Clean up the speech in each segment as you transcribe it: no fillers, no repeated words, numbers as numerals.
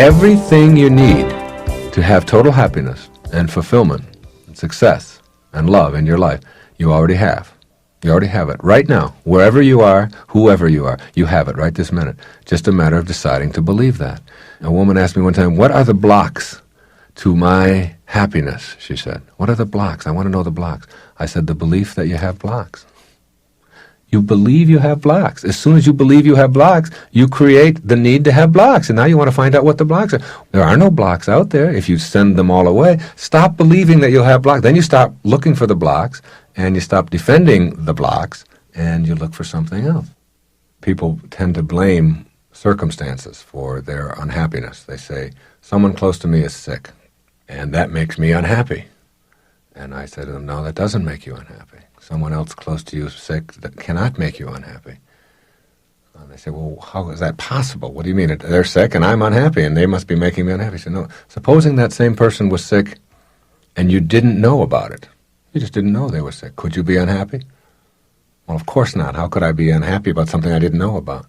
Everything you need to have total happiness and fulfillment and success and love in your life, you already have. You already have it right now. Wherever you are, whoever you are, you have it right this minute. Just a matter of deciding to believe that. A woman asked me one time, what are the blocks to my happiness? She said, what are the blocks? I want to know the blocks. I said, the belief that you have blocks. You believe you have blocks. As soon as you believe you have blocks, you create the need to have blocks. And now you want to find out what the blocks are. There are no blocks out there if you send them all away. Stop believing that you'll have blocks. Then you stop looking for the blocks, and you stop defending the blocks, and you look for something else. People tend to blame circumstances for their unhappiness. They say, someone close to me is sick, and that makes me unhappy. And I say to them, no, that doesn't make you unhappy. Someone else close to you is sick that cannot make you unhappy. And they say, well, how is that possible? What do you mean? They're sick and I'm unhappy and they must be making me unhappy. I said, no, supposing that same person was sick and you didn't know about it. You just didn't know they were sick. Could you be unhappy? Well, of course not. How could I be unhappy about something I didn't know about?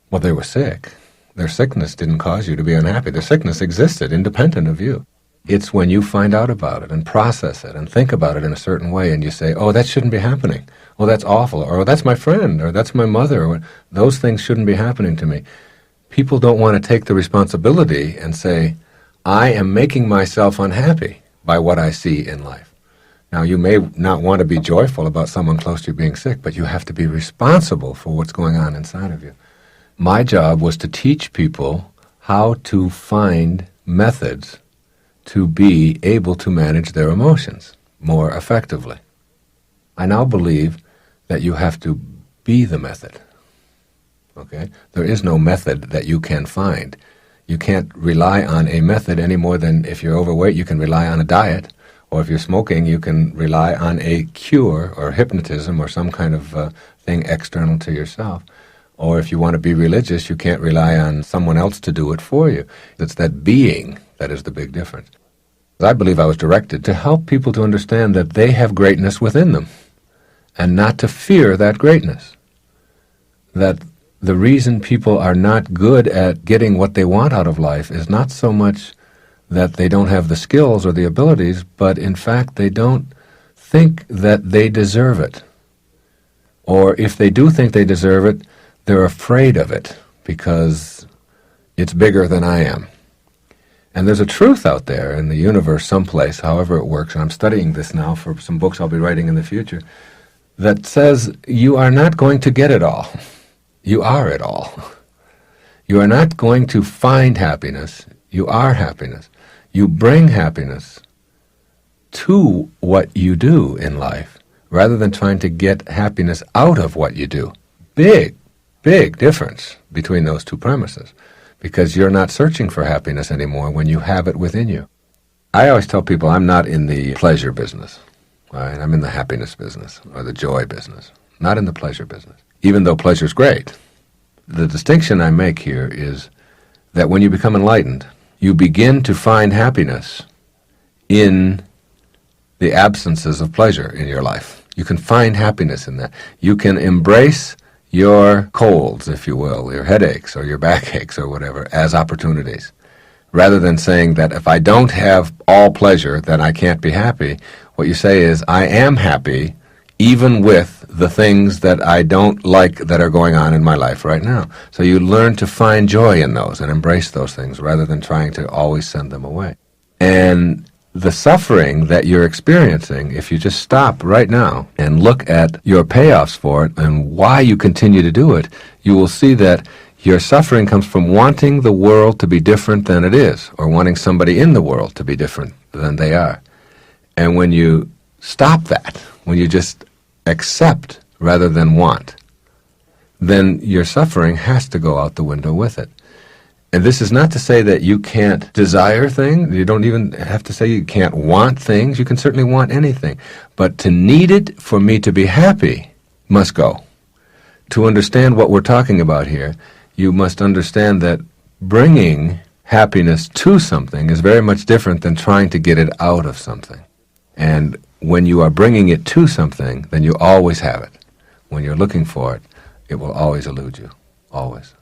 Well, they were sick. Their sickness didn't cause you to be unhappy. Their sickness existed independent of you. It's when you find out about it and process it and think about it in a certain way and you say, oh, that shouldn't be happening. Oh, that's awful. Or that's my friend. Or that's my mother. Or those things shouldn't be happening to me. People don't want to take the responsibility and say, I am making myself unhappy by what I see in life. Now, you may not want to be joyful about someone close to you being sick, but you have to be responsible for what's going on inside of you. My job was to teach people how to find methods to be able to manage their emotions more effectively. I now believe that you have to be the method. Okay? There is no method that you can find. You can't rely on a method any more than if you're overweight, you can rely on a diet, or if you're smoking, you can rely on a cure or hypnotism or some kind of thing external to yourself. Or if you want to be religious, you can't rely on someone else to do it for you. It's that being that is the big difference. I believe I was directed to help people to understand that they have greatness within them and not to fear that greatness. That the reason people are not good at getting what they want out of life is not so much that they don't have the skills or the abilities, but in fact they don't think that they deserve it. Or if they do think they deserve it, they're afraid of it because it's bigger than I am. And there's a truth out there in the universe someplace, however it works, and I'm studying this now for some books I'll be writing in the future, that says you are not going to get it all. You are it all. You are not going to find happiness. You are happiness. You bring happiness to what you do in life rather than trying to get happiness out of what you do. Big, big difference between those two premises. Because you're not searching for happiness anymore when you have it within you. I always tell people I'm not in the pleasure business. Right? I'm in the happiness business or the joy business, not in the pleasure business, even though pleasure's great. The distinction I make here is that when you become enlightened, you begin to find happiness in the absences of pleasure in your life. You can find happiness in that. You can embrace your colds, if you will, your headaches or your backaches or whatever, as opportunities. Rather than saying that if I don't have all pleasure, then I can't be happy, what you say is, I am happy even with the things that I don't like that are going on in my life right now. So you learn to find joy in those and embrace those things rather than trying to always send them away. And the suffering that you're experiencing, if you just stop right now and look at your payoffs for it and why you continue to do it, you will see that your suffering comes from wanting the world to be different than it is, or wanting somebody in the world to be different than they are. And when you stop that, when you just accept rather than want, then your suffering has to go out the window with it. And this is not to say that you can't desire things. You don't even have to say you can't want things. You can certainly want anything. But to need it for me to be happy must go. To understand what we're talking about here, you must understand that bringing happiness to something is very much different than trying to get it out of something. And when you are bringing it to something, then you always have it. When you're looking for it, it will always elude you. Always.